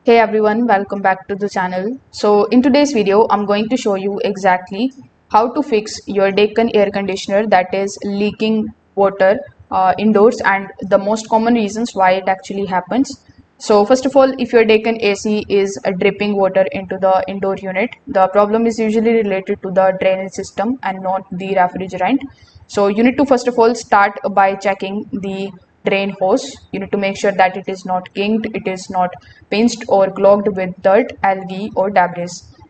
Hey everyone, welcome back to the channel. So in today's video, I'm going to show you exactly how to fix your Daikin air conditioner that is leaking water indoors and the most common reasons why it actually happens. So first of all, if your Daikin AC is dripping water into the indoor unit, the problem is usually related to the drainage system and not the refrigerant. So you need to first of all start by checking the drain hose. You need to make sure that it is not kinked, it is not pinched or clogged with dirt, algae or debris.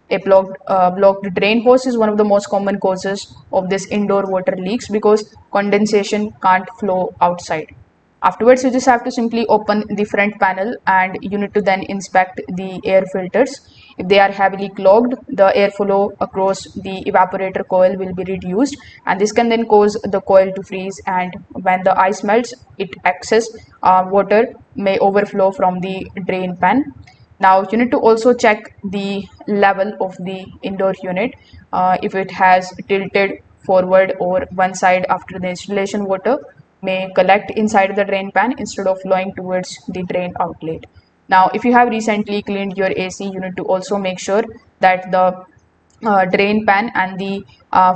A blocked drain hose is one of the most common causes of this indoor water leaks because condensation can't flow outside. Afterwards, you just have to simply open the front panel and you need to then inspect the air filters. If they are heavily clogged, the airflow across the evaporator coil will be reduced, and this can then cause the coil to freeze, and when the ice melts, excess water may overflow from the drain pan. Now you need to also check the level of the indoor unit. If it has tilted forward or one side after the installation, water may collect inside the drain pan instead of flowing towards the drain outlet. Now, if you have recently cleaned your AC, you need to also make sure that the drain pan and the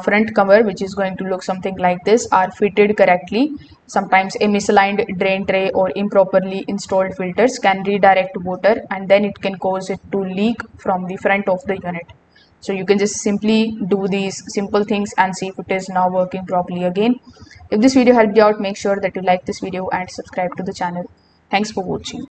front cover, which is going to look something like this, are fitted correctly. Sometimes a misaligned drain tray or improperly installed filters can redirect water, and then it can cause it to leak from the front of the unit. So you can just simply do these simple things and see if it is now working properly again. If this video helped you out, make sure that you like this video and subscribe to the channel. Thanks for watching.